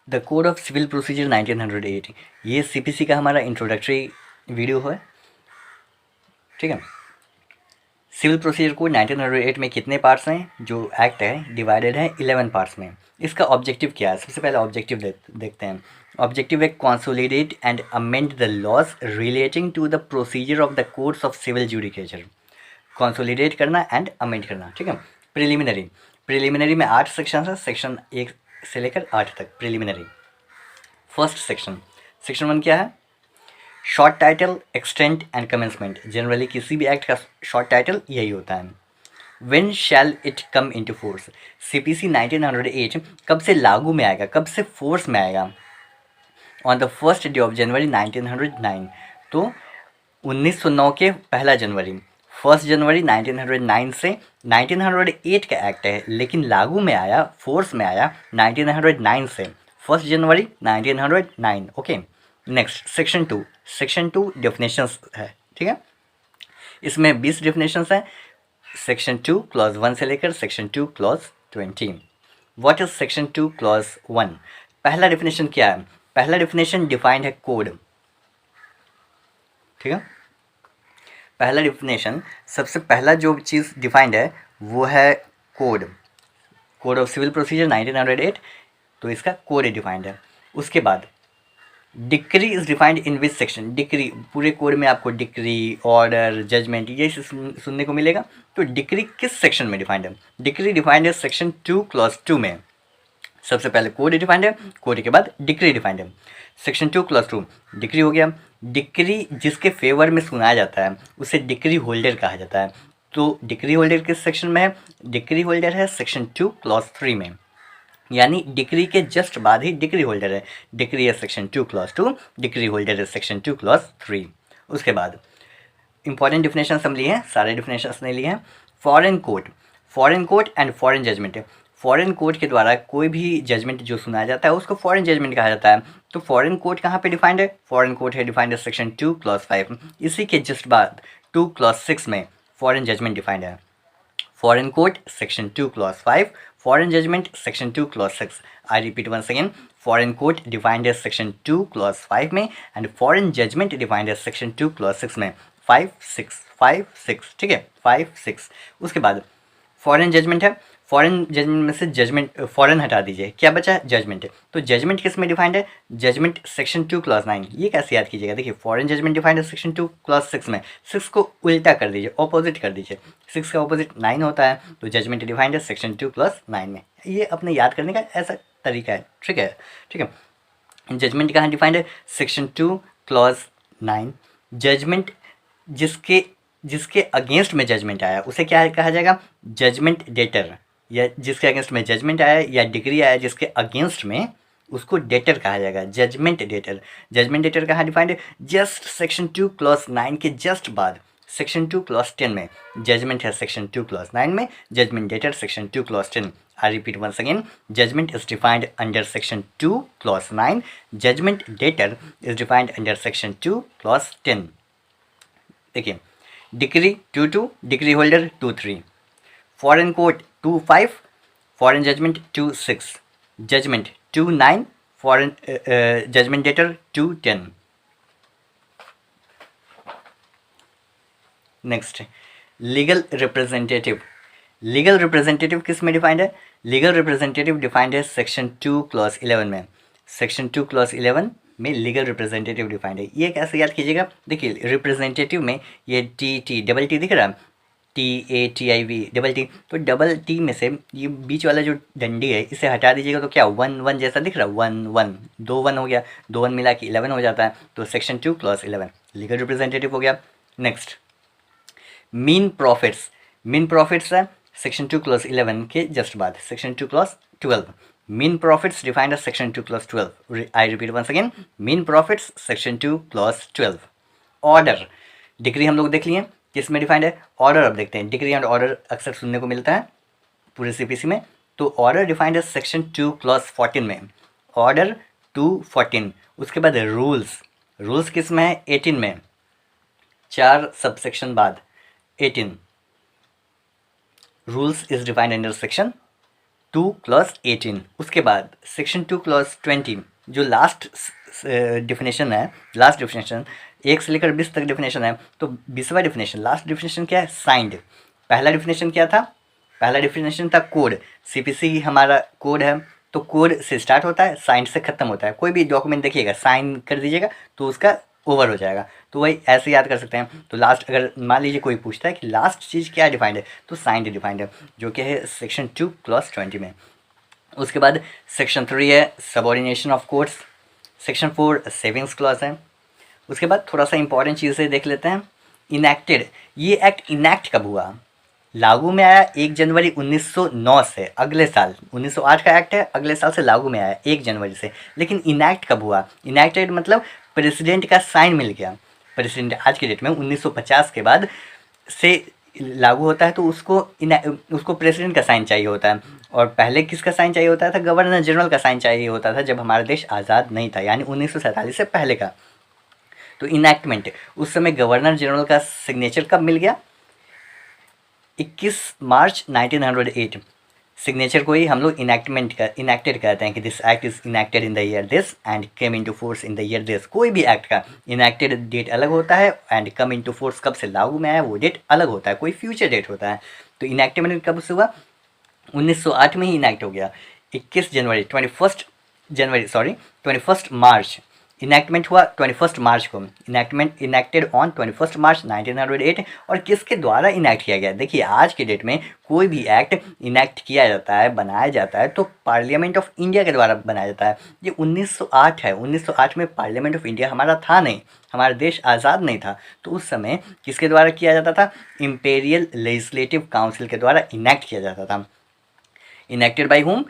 The code of civil procedure 1908, ये CPC का हमारा इंट्रोडक्टरी वीडियो है। ठीक है, सिविल प्रोसीजर कोड 1908 में कितने पार्ट्स हैं? जो एक्ट है डिवाइडेड है 11 पार्ट्स में। इसका ऑब्जेक्टिव क्या है? सबसे पहले ऑब्जेक्टिव देखते हैं। ऑब्जेक्टिव है consolidate and amend the laws relating to the procedure of the courts of civil judicature. Consolidate करना एंड अमेंड करना। ठीक है, प्रिलिमिनरी, प्रिलिमिनरी में 8 सेक्शन है, सेक्शन 1 से लेकर 8 तक प्रिलिमिनरी। फर्स्ट सेक्शन, सेक्शन 1 क्या है? Short title, extent and commencement. Generally किसी भी एक्ट का शॉर्ट टाइटल यही होता है। When shall it come into force, CPC 1908 कब से लागू में आएगा, कब से फोर्स में आएगा? On the first day of January 1909, तो 1909 के पहला जनवरी, 1 जनवरी 1909 से 1908 का एक्ट है, लेकिन लागू में आया, फोर्स में आया 1909 से, 1 जनवरी 1909। Okay, next section 2, section 2 definitions है। ठीक है, इसमें 20 डेफिनेशंस हैं, सेक्शन 2 क्लॉज 1 से लेकर section 2 clause 20। What is section 2 clause 1? पहला डेफिनेशन क्या है? पहला डेफिनेशन डिफाइंड है कोड। ठीक है, पहला डेफिनेशन, सबसे पहला जो चीज़ डिफाइंड है वो है code, code of civil procedure 1908, तो इसका कोड डिफाइंड है। उसके बाद decree is defined in which section? Decree, पूरे कोड में आपको डिक्री, ऑर्डर, जजमेंट ये सुनने को मिलेगा। तो डिक्री किस सेक्शन में डिफाइंड है? डिक्री डिफाइंड है सेक्शन 2 क्लॉज 2 में। सबसे पहले कोड डिफाइंड है, कोड के बाद डिक्री डिफाइंड है। सेक्शन 2 क्लॉज 2 डिक्री हो गया। डिक्री जिसके फेवर में सुनाया जाता है उसे डिक्री होल्डर कहा जाता है। तो डिक्री होल्डर किस सेक्शन में है? डिक्री होल्डर है सेक्शन 2 क्लॉज 3 में, यानी डिक्री के जस्ट बाद ही डिक्री होल्डर है। डिक्री है सेक्शन 2 क्लॉज 2, डिक्री होल्डर है सेक्शन 2 क्लॉज 3। उसके बाद इंपॉर्टेंट डिफिनेशन हम लिए हैं, सारे डिफिनेशन नहीं लिए हैं। Foreign court, foreign court and foreign judgement. Foreign court के द्वारा कोई भी जजमेंट जो सुनाया जाता है उसको फॉरेन जजमेंट कहा जाता है। तो फॉरेन कोर्ट कहाँ पे डिफाइंड है? फॉरेन कोर्ट है डिफाइंड है सेक्शन 2 क्लॉज 5। इसी के जस्ट बाद 2 क्लॉज 6 में फॉरेन जजमेंट डिफाइंड है। Foreign court section 2 clause 5, foreign judgement section 2 clause 6। I repeat once again, foreign court defined है सेक्शन 2 क्लॉज 5 में एंड फॉरेन जजमेंट डिफाइंड है सेक्शन 2 क्लॉज 6 में। 5 6 5 6, ठीक है, 5 6। उसके बाद फॉरेन जजमेंट है, फॉरेन जजमेंट में से जजमेंट फॉरेन हटा दीजिए, क्या बचा? जजमेंट। तो जजमेंट किस में डिफाइंड है? Judgement section 2 clause 9। ये कैसे याद कीजिएगा? देखिए, फॉरेन जजमेंट डिफाइंड है सेक्शन 2 क्लॉज 6 में। 6 को उल्टा कर दीजिए, ऑपोजिट कर दीजिए। 6 का ऑपोजिट 9 होता है, तो जजमेंट डिफाइंड है सेक्शन 2 क्लॉज 9 में। ये अपने याद करने का ऐसा तरीका है। ठीक है, ठीक है। जजमेंट कहाँ डिफाइंड है? Section 2 clause 9। जजमेंट जिसके जिसके अगेंस्ट में जजमेंट आया उसे क्या कहा जाएगा? Judgement debtor. या जिसके अगेंस्ट में जजमेंट आया या डिग्री आया जिसके अगेंस्ट में, उसको डेटर कहा जाएगा, जजमेंट डेटर। जजमेंट डेटर कहाँ डिफाइंड है? जस्ट सेक्शन 2 क्लॉज 9 के जस्ट बाद सेक्शन 2 क्लॉज 10 में जजमेंट है सेक्शन 2 क्लॉज 9 में, judgement debtor section 2 clause 10। I repeat once again, judgement is defined under section 2 clause 9, judgement debtor is defined under section 2 clause 10। देखिए, decree 2 2, decree holder 2 3, foreign court 2 5, foreign judgement 2 6, judgement 2 9, foreign judgement debtor 2 10। Next, legal representative. Legal representative किस में defined है? Legal representative defined है section 2 clause 11 में। Section 2 clause 11 में legal representative defined है। ये कैसे याद कीजिएगा? देखिए, रिप्रेजेंटेटिव में ये टी डबल टी दिख रहा है, TATIV डबल टी, तो डबल टी में से ये बीच वाला जो डंडी है इसे हटा दीजिएगा तो क्या 1 1 जैसा दिख रहा है? 1 1, 2 1 हो गया, 2 1 मिला के 11 हो जाता है। तो सेक्शन 2 क्लॉज 11 लीगल रिप्रेजेंटेटिव हो गया। Next, mean profits. Mean profits है सेक्शन 2 क्लॉज 11 के जस्ट बाद section 2 clause 12। Mean profits defined है section 2 clause 12। I repeat once again, mean profits section 2 clause 12। Order, degree हम लोग देख लिए किस में डिफाइंड है? ऑर्डर। अब देखते हैं, डिग्री एंड ऑर्डर अक्सर सुनने को मिलता है पूरे सीपीसी में। तो ऑर्डर डिफाइंड है सेक्शन 2 क्लॉज 14 में, ऑर्डर 2 14। उसके बाद रूल्स, रूल्स किस में है? 18 में, 4 सबसेक्शन बाद 18। Rules is defined under section 2 clause 18। उसके बाद सेक्शन 2 क्लॉज 20 जो लास्ट डिफिनेशन है, लास्ट डिफिनेशन 1 से लेकर 20 तक डिफिनेशन है। तो 20वां डिफिनेशन, लास्ट डिफिनेशन क्या है? साइंड। पहला डिफिनेशन क्या था? पहला डिफिनेशन था कोड। सीपीसी हमारा कोड है, तो कोड से स्टार्ट होता है, साइन से खत्म होता है। कोई भी डॉक्यूमेंट देखिएगा, साइन कर दीजिएगा तो उसका ओवर हो जाएगा। तो वही ऐसे याद कर सकते हैं। तो लास्ट, अगर मान लीजिए कोई पूछता है कि लास्ट चीज़ क्या डिफाइंड है, तो साइंड डिफाइंड है, जो कि है सेक्शन 2 क्लॉज 20 में। उसके बाद सेक्शन 3 है subordination of courts. Section 4 savings clause है। उसके बाद थोड़ा सा इंपॉर्टेंट चीज़ें देख लेते हैं। इनैक्टेड, ये एक्ट इनैक्ट कब हुआ? लागू में आया 1 जनवरी 1909 से, अगले साल। 1908 का एक्ट है, अगले साल से लागू में आया 1 जनवरी से। लेकिन इनैक्ट कब हुआ? इनैक्टेड मतलब प्रेसिडेंट का साइन मिल गया। प्रेसिडेंट आज की डेट में 1950 के बाद से लागू होता है, तो उसको प्रेसिडेंट का साइन चाहिए होता है। और पहले किसका साइन चाहिए होता था? गवर्नर जनरल का साइन चाहिए होता था, जब हमारा देश आज़ाद नहीं था, यानी 1947 से पहले का। तो इनैक्टमेंट, उस समय गवर्नर जनरल का सिग्नेचर कब मिल गया? 21 मार्च 1908। सिग्नेचर को ही हम लोग इनैक्टेड कहते हैं कि this act is enacted in the year this and came into force in the year this. कोई भी एक्ट का इनैक्टेड डेट अलग होता है एंड कम इनटू फोर्स कब से लागू में आया वो डेट अलग होता है, कोई फ्यूचर डेट होता है। तो इनैक्टमेंट कब से हुआ? 1908 में ही इनैक्ट हो गया। 21 मार्च इनैक्टमेंट हुआ 21 मार्च को। इनैक्टेड ऑन 21 मार्च 1908। और किसके द्वारा इनैक्ट किया गया? देखिए, आज के डेट में कोई भी एक्ट इनैक्ट किया जाता है, बनाया जाता है, तो पार्लियामेंट ऑफ इंडिया के द्वारा बनाया जाता है। ये 1908 है। 1908 में पार्लियामेंट ऑफ इंडिया हमारा था नहीं, हमारा देश आज़ाद नहीं था। तो उस समय किसके द्वारा किया जाता था? इम्पेरियल लेजिस्लेटिव काउंसिल के द्वारा इनैक्ट किया जाता था। Enacted by whom?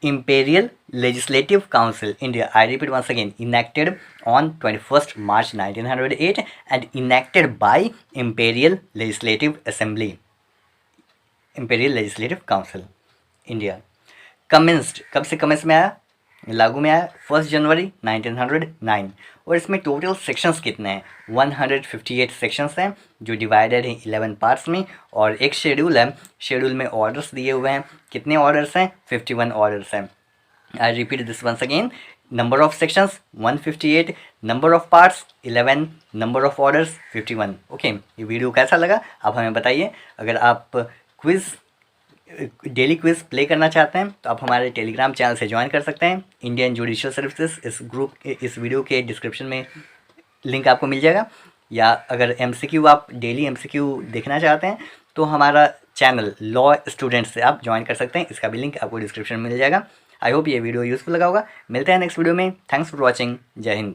Imperial Legislative Council India. I repeat once again, enacted on 21st March 1908 and enacted by Imperial Legislative Assembly, Imperial Legislative Council India. Commenced, कब से कमेंस में आया, लागू में आया? 1 जनवरी 1909। और इसमें टोटल सेक्शंस कितने हैं? 158 सेक्शंस हैं, जो डिवाइडेड हैं 11 पार्ट्स में। और एक शेड्यूल है, शेड्यूल में ऑर्डर्स दिए हुए हैं। कितने ऑर्डर्स हैं? 51 ऑर्डर्स हैं। I repeat this once again, number of sections 158, number of parts 11, number of orders 51। Okay, ये वीडियो कैसा लगा आप हमें बताइए। अगर आप डेली क्विज प्ले करना चाहते हैं तो आप हमारे टेलीग्राम चैनल से ज्वाइन कर सकते हैं, इंडियन जुडिशियल सर्विसेज। इस वीडियो के डिस्क्रिप्शन में लिंक आपको मिल जाएगा। या अगर एमसीक्यू, आप डेली एमसीक्यू देखना चाहते हैं तो हमारा चैनल लॉ स्टूडेंट से आप ज्वाइन कर सकते हैं, इसका भी लिंक आपको डिस्क्रिप्शन में मिल जाएगा। आई होप ये वीडियो यूज़फुल लगा होगा। मिलते हैं नेक्स्ट वीडियो में। Thanks for watching. जय हिंद।